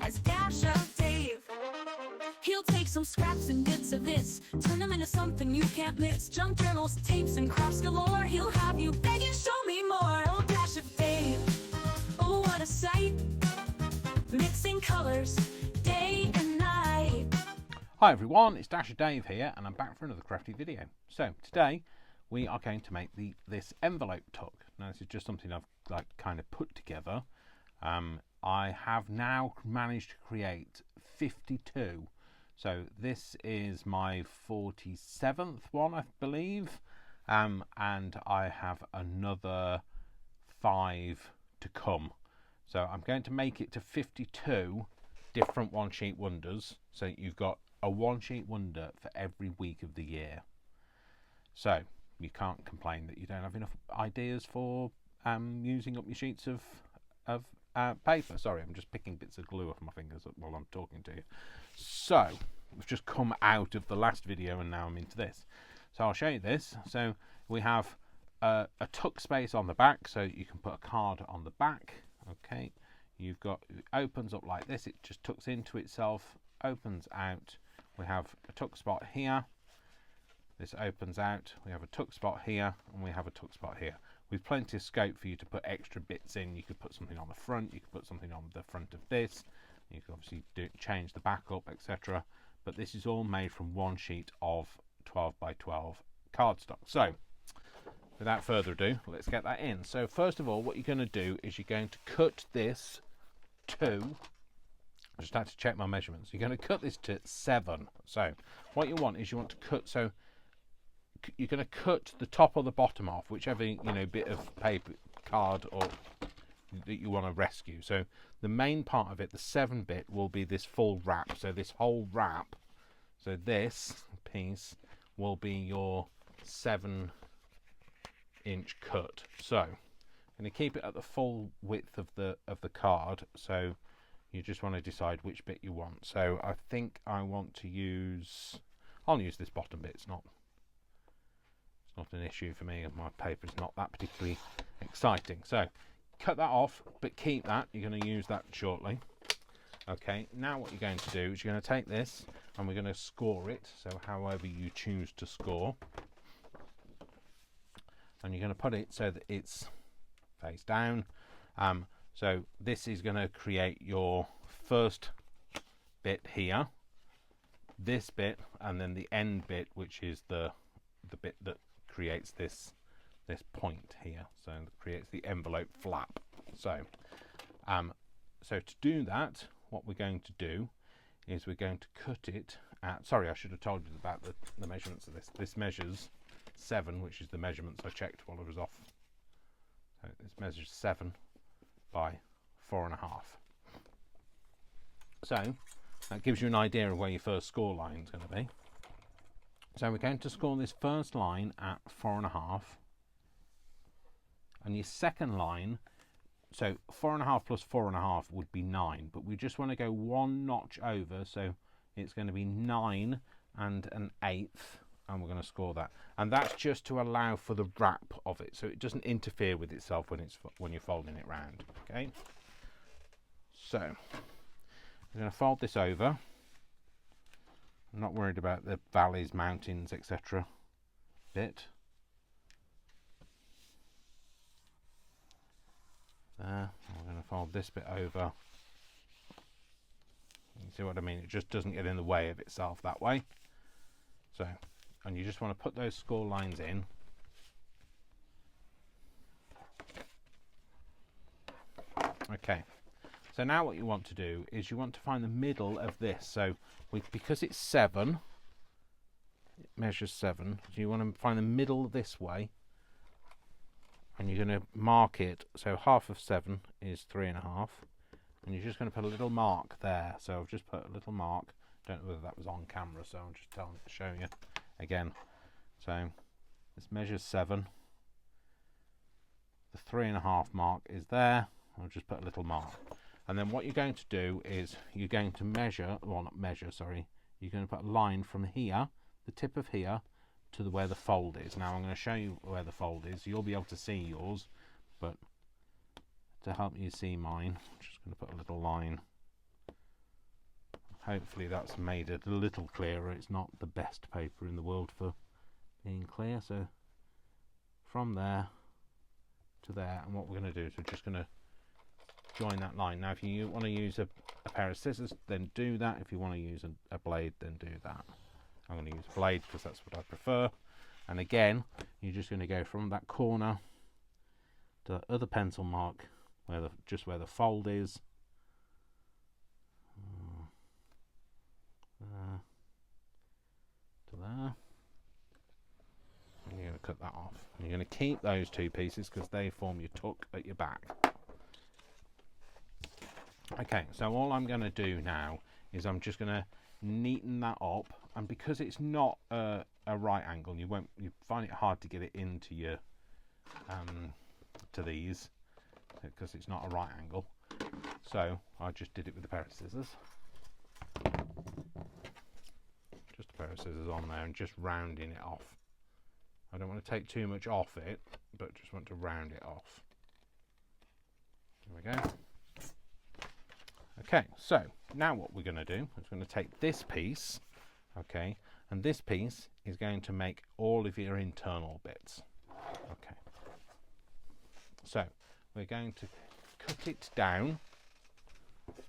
as Dash of Dave. He'll take some scraps and bits of this, turn them into something you can't miss. Junk journals, tapes, and crafts galore. He'll have you begging, show me more. Oh, Dash of Dave, oh, what a sight. Mixing colors, day and night. Hi everyone, it's Dash of Dave here, and I'm back for another crafty video. So today we are going to make this envelope tuck. Now this is just something I've kind of put together. I have now managed to create 52. So this is my 47th one, I believe, and I have another 5 to come. So I'm going to make it to 52 different one sheet wonders. So you've got a one sheet wonder for every week of the year. So you can't complain that you don't have enough ideas for using up your sheets of paper. Sorry, I'm just picking bits of glue off my fingers while I'm talking to you. So we've just come out of the last video and now I'm into this. So I'll show you this. So we have a tuck space on the back, so you can put a card on the back. Okay, you've got, it opens up like this, it just tucks into itself, opens out. We have a tuck spot here, this opens out, we have a tuck spot here, and we have a tuck spot here. With plenty of scope for you to put extra bits in. You could put something on the front, you could put something on the front of this, you can obviously change the back up, etc. But this is all made from one sheet of 12 by 12 cardstock. So without further ado, let's get that in. So first of all, what you're going to do is you're going to cut this to, I just had to check my measurements, you're going to cut this to 7. So what you want is you want to cut, so you're going to cut the top or the bottom off, whichever bit of paper, card or that you want to rescue. So the main part of it, the 7 bit, will be this full wrap. So this whole wrap, so this piece will be your 7-inch cut. So I'm going to keep it at the full width of the card. So you just want to decide which bit you want. So I think I'll use this bottom bit. It's not an issue for me, and my paper is not that particularly exciting. So cut that off, but keep that. You're going to use that shortly. Okay, now what you're going to do is you're going to take this and we're going to score it, so however you choose to score, and you're going to put it so that it's face down. So this is going to create your first bit here, this bit, and then the end bit, which is the bit that creates this point here, so that creates the envelope flap. So so to do that, what we're going to do is we're going to cut it at, sorry, I should have told you about the measurements of this. This measures 7, which is the measurements I checked while I was off. So this measures 7 by 4.5. So that gives you an idea of where your first score line is going to be. So we're going to score this first line at 4.5, and your second line, so 4.5 plus 4.5 would be 9, but we just want to go one notch over, so it's going to be 9 and an 1/8, and we're going to score that. And that's just to allow for the wrap of it, so it doesn't interfere with itself when you're folding it round. Okay, so we're going to fold this over. I'm not worried about the valleys, mountains, etc. bit. There, I'm going to fold this bit over. You see what I mean? It just doesn't get in the way of itself that way. So, and you just want to put those score lines in. Okay. So now what you want to do is you want to find the middle of this. So because it's 7, it measures 7, so you want to find the middle this way, and you're going to mark it. So half of 7 is 3.5, and you're just going to put a little mark there. So I've just put a little mark. Don't know whether that was on camera, so I'm just showing you again. So this measures 7. The 3.5 mark is there. I'll just put a little mark. And then what you're going to do is you're going to measure, well not measure, sorry, you're going to put a line from here, the tip of here, to where the fold is. Now I'm going to show you where the fold is. You'll be able to see yours, but to help you see mine, I'm just going to put a little line hopefully that's made it a little clearer. It's not the best paper in the world for being clear. So from there to there, and what we're going to do is we're just going to join that line. Now if you want to use a pair of scissors, then do that. If you want to use a blade, then do that. I'm going to use a blade because that's what I prefer. And again, you're just going to go from that corner to the other pencil mark where just where the fold is, to there, and you're going to cut that off. And you're going to keep those two pieces because they form your tuck at your back. Okay, so all I'm going to do now is I'm just going to neaten that up, and because it's not a right angle, you find it hard to get it into your to these because it's not a right angle. So I just did it with a pair of scissors, just a pair of scissors on there, and just rounding it off. I don't want to take too much off it, but just want to round it off. There we go. Okay, so now what we're going to do is we're going to take this piece, okay, and this piece is going to make all of your internal bits. Okay, so we're going to cut it down,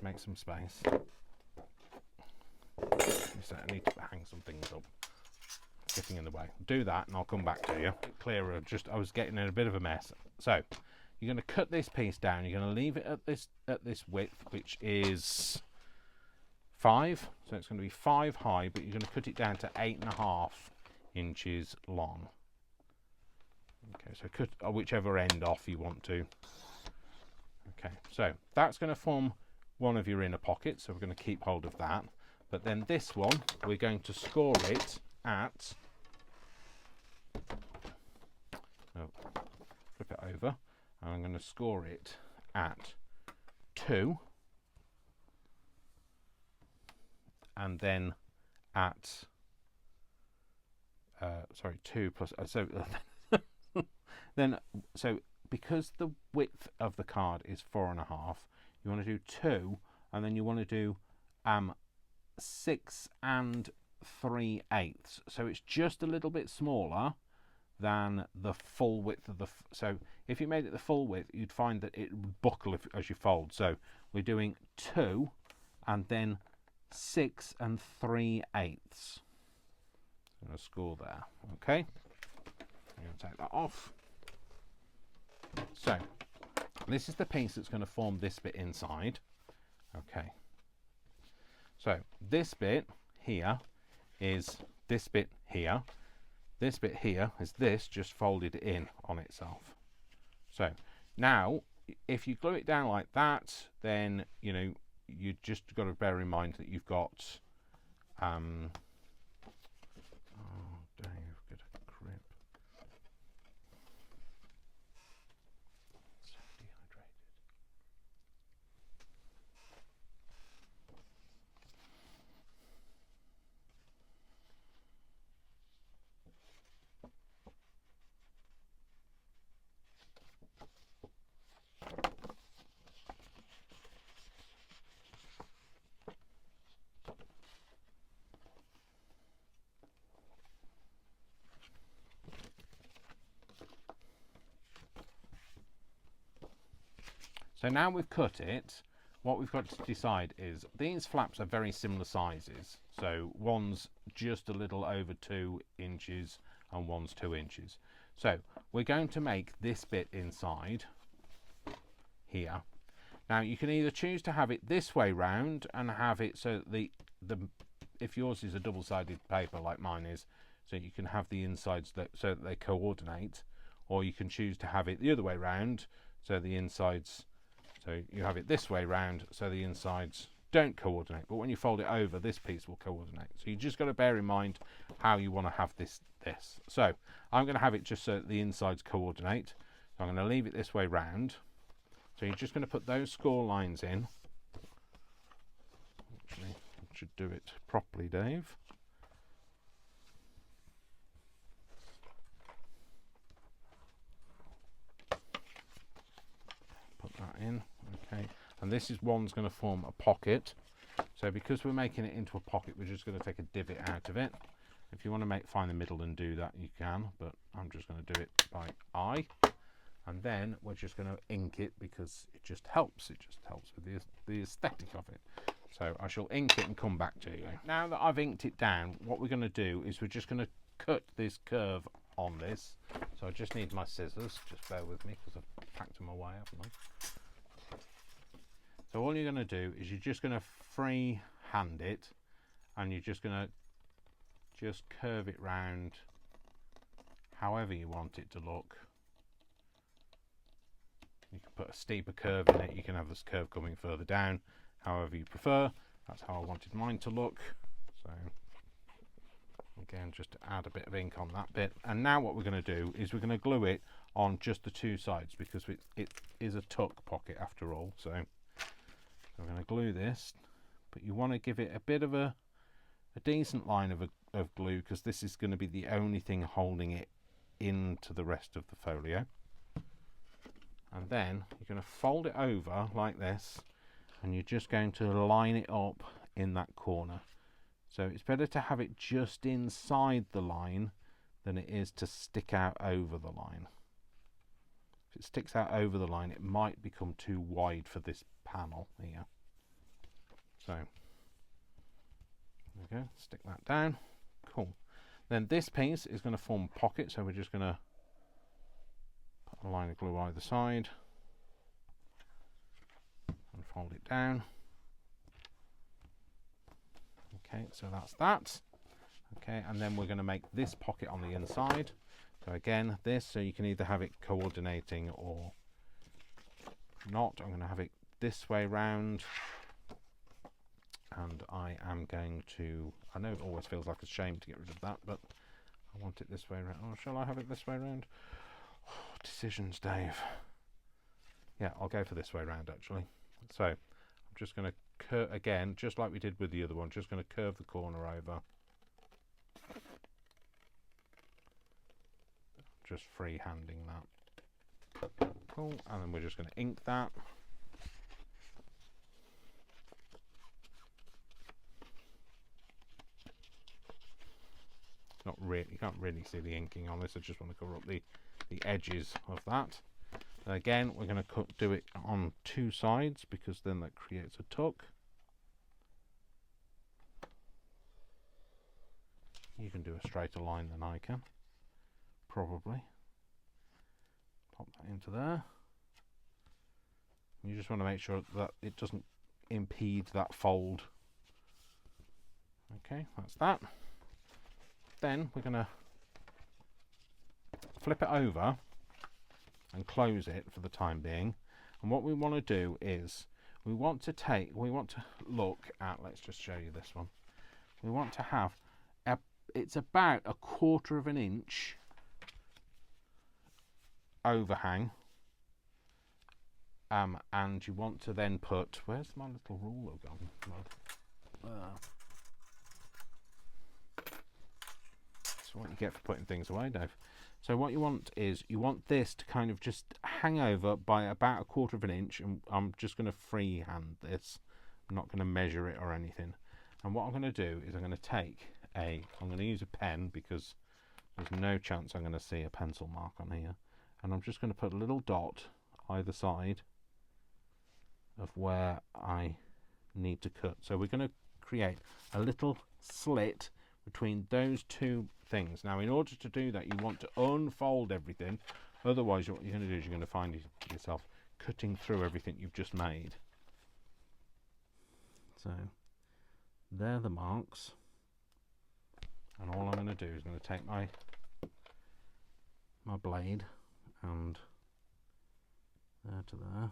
make some space. So I need to hang some things up, getting in the way. Do that and I'll come back to you. Clearer, I was getting in a bit of a mess. So you're going to cut this piece down. You're going to leave it at this width, which is 5. So it's going to be 5 high, but you're going to cut it down to 8.5 inches long. Okay, so cut whichever end off you want to. Okay, so that's going to form one of your inner pockets. So we're going to keep hold of that. But then this one, we're going to score it at. Flip it over. I'm going to score it at 2, and then at 2 plus so so because the width of the card is 4.5, you want to do 2, and then you want to do 6 3/8, so it's just a little bit smaller than the full width of the so if you made it the full width, you'd find that it would buckle as you fold. So we're doing 2 and then 6 3/8. I'm going to score there. Okay, I'm going to take that off. So this is the piece that's going to form this bit inside. Okay, so this bit here is this bit here. This bit here is this just folded in on itself. So now if you glue it down like that, then you just got to bear in mind that you've got oh Dave, get a grip. So dehydrated. So now we've cut it, what we've got to decide is these flaps are very similar sizes. So one's just a little over 2 inches and one's 2 inches. So we're going to make this bit inside here. Now you can either choose to have it this way round and have it so the if yours is a double-sided paper like mine is, so you can have the insides so that they coordinate, or you can choose to have it the other way round so the insides. So you have it this way round so the insides don't coordinate, but when you fold it over, this piece will coordinate. So you just got to bear in mind how you want to have this. So I'm going to have it just so that the insides coordinate. So I'm going to leave it this way round. So you're just going to put those score lines in. Actually, I should do it properly, Dave. Put that in. Okay, and this is one's going to form a pocket. So because we're making it into a pocket, we're just going to take a divot out of it. If you want to find the middle and do that, you can, but I'm just going to do it by eye. And then we're just going to ink it because it just helps. It just helps with the aesthetic of it. So I shall ink it and come back to you. Now that I've inked it down, what we're going to do is we're just going to cut this curve on this. So I just need my scissors. Just bear with me because I've packed them away, haven't I? So all you're going to do is you're just going to free hand it, and you're just going to just curve it round however you want it to look. You can put a steeper curve in it, you can have this curve coming further down, however you prefer. That's how I wanted mine to look. So again, just to add a bit of ink on that bit. And now what we're going to do is we're going to glue it on just the two sides because it is a tuck pocket after all. So I'm going to glue this, but you want to give it a bit of a decent line of glue because this is going to be the only thing holding it into the rest of the folio. And then you're going to fold it over like this, and you're just going to line it up in that corner. So it's better to have it just inside the line than it is to stick out over the line. If it sticks out over the line, it might become too wide for this panel here. So there we go, stick that down. Cool. Then this piece is going to form a pocket, so we're just going to put a line of glue either side and fold it down. Okay, so that's that. Okay, and then we're going to make this pocket on the inside. So again, this, so you can either have it coordinating or not. I'm going to have it this way round, and I am going to, I know it always feels like a shame to get rid of that, but I want it this way around. Oh, shall I have it this way around? Oh, decisions, Dave. Yeah, I'll go for this way around actually. So I'm just going to curve again, just like we did with the other one, just going to curve the corner over. Just free-handing that. Cool, and then we're just going to ink that. Not really, you can't really see the inking on this. I just want to cover up the edges of that. Again, we're going to do it on two sides because then that creates a tuck. You can do a straighter line than I can, probably. Pop that into there. You just want to make sure that it doesn't impede that fold. Okay, that's that. Then we're going to flip it over and close it for the time being. And what we want to do is we want to look at, let's just show you this one. We want to have it's about 1/4 inch overhang, and you want to then put, where's my little ruler gone? That's what you get for putting things away, Dave. So what you want is you want this to kind of just hang over by about 1/4 inch, and I'm just going to freehand this. I'm not going to measure it or anything. And what I'm going to do is I'm going to take I'm going to use a pen because there's no chance I'm going to see a pencil mark on here. And I'm just going to put a little dot either side of where I need to cut. So we're going to create a little slit between those two things. Now, in order to do that, you want to unfold everything. Otherwise, what you're going to do is you're going to find yourself cutting through everything you've just made. So they're the marks. And all I'm going to do is going to take my blade and there to there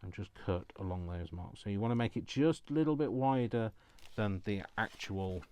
and just cut along those marks. So you want to make it just a little bit wider than the actual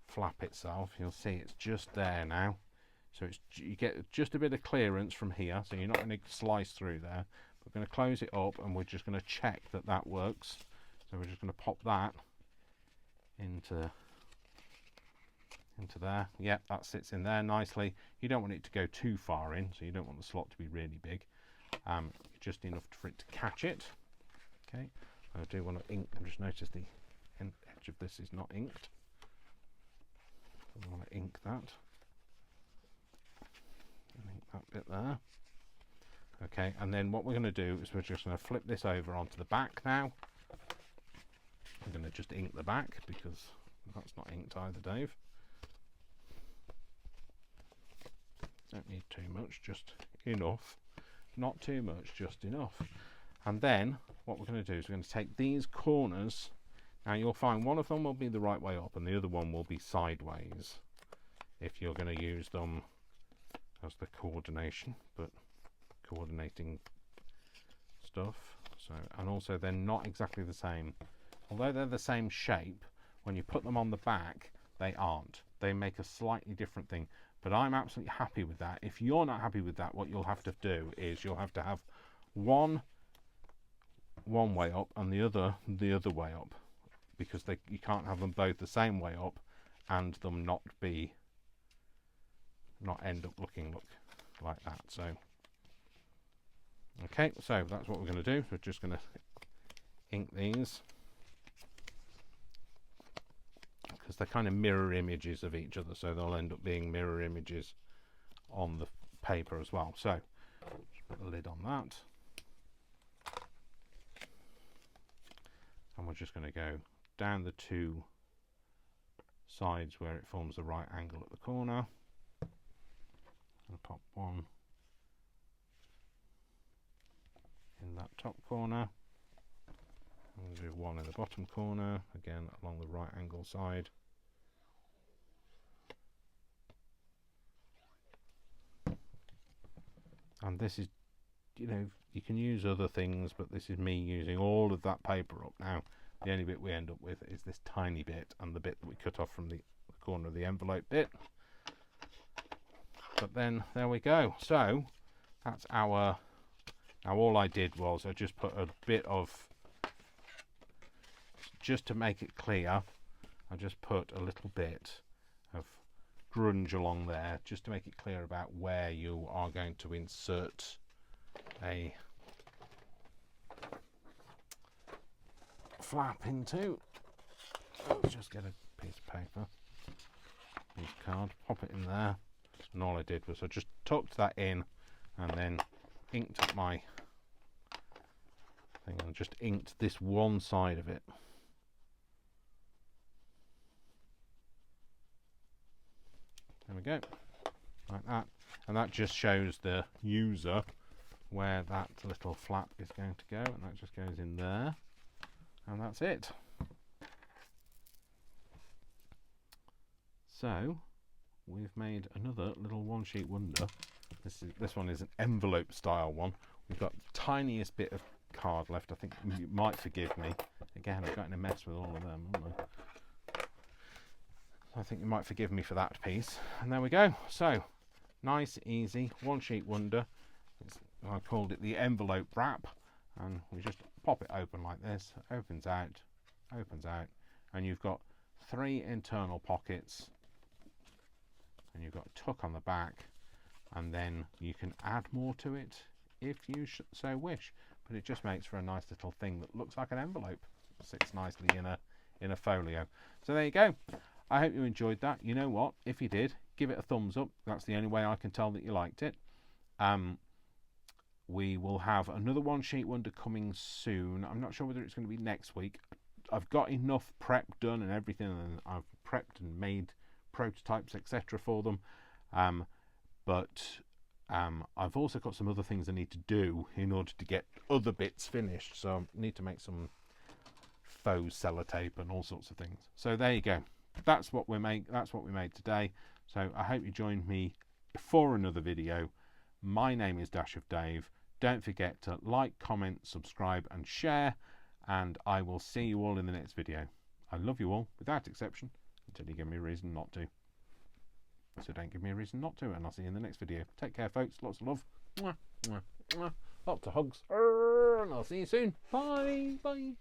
flap itself. You'll see it's just there now. So you get just a bit of clearance from here, so you're not going to slice through there. We're going to close it up and we're just going to check that that works. So we're just going to pop that into there. Yep, that sits in there nicely. You don't want it to go too far in, so you don't want the slot to be really big. Just enough for it to catch it. Okay, I do want to ink. I've just noticed the edge of this is not inked. I want to ink that. Ink that bit there. Okay, and then what we're going to do is we're just going to flip this over onto the back now. I'm going to just ink the back because that's not inked either, Dave. Don't need too much, just enough. Not too much, just enough. And then what we're going to do is we're going to take these corners. Now you'll find one of them will be the right way up and the other one will be sideways if you're going to use them as the coordination, but coordinating stuff. So, and also they're not exactly the same. Although they're the same shape, when you put them on the back, they aren't. They make a slightly different thing. But I'm absolutely happy with that. If you're not happy with that, what you'll have to do is you'll have to have one way up and the other way up, because you can't have them both the same way up and them not end up looking like that. So okay, so that's what we're going to do. We're just going to ink these because they're kind of mirror images of each other, so they'll end up being mirror images on the paper as well. So just put the lid on that, and we're just going to go down the two sides where it forms the right angle at the corner, and pop one in that top corner. I'm going to do one in the bottom corner, again along the right angle side. And this is, you know, you can use other things, but this is me using all of that paper up. Now, the only bit we end up with is this tiny bit and the bit that we cut off from the corner of the envelope bit. But then, there we go. So, that's our... Now, all I did was I just put a bit of... Just to make it clear, I just put a little bit of grunge along there, just to make it clear about where you are going to insert a flap into. Let's just get a piece of paper, piece of card, pop it in there, and all I did was I just tucked that in and then inked up my thing and just inked this one side of it. There we go, like that, and that just shows the user where that little flap is going to go, and that just goes in there, and that's it. So we've made another little one sheet wonder. This one is an envelope style one. We've got the tiniest bit of card left. I think you might forgive me. Again, I've got in a mess with all of them, haven't I? I think you might forgive me for that piece. And there we go. So, nice, easy, one sheet wonder. I called it the envelope wrap. And we just pop it open like this. Opens out, and you've got 3 internal pockets. And you've got a tuck on the back. And then you can add more to it if you so wish. But it just makes for a nice little thing that looks like an envelope. Sits nicely in a folio. So there you go. I hope you enjoyed that. You know what? If you did, give it a thumbs up. That's the only way I can tell that you liked it. We will have another one sheet wonder coming soon. I'm not sure whether it's going to be next week. I've got enough prep done and everything, and I've prepped and made prototypes, etc. for them. But I've also got some other things I need to do in order to get other bits finished. So I need to make some faux sellotape and all sorts of things. So there you go. That's what we made today. So I hope you joined me for another video. My name is Dash of Dave. Don't forget to like, comment, subscribe and share, and I will see you all in the next video. I love you all without exception until you give me a reason not to. So don't give me a reason not to, and I'll see you in the next video. Take care, folks. Lots of love. Mwah, mwah, mwah. Lots of hugs. And I'll see you soon. Bye. Bye.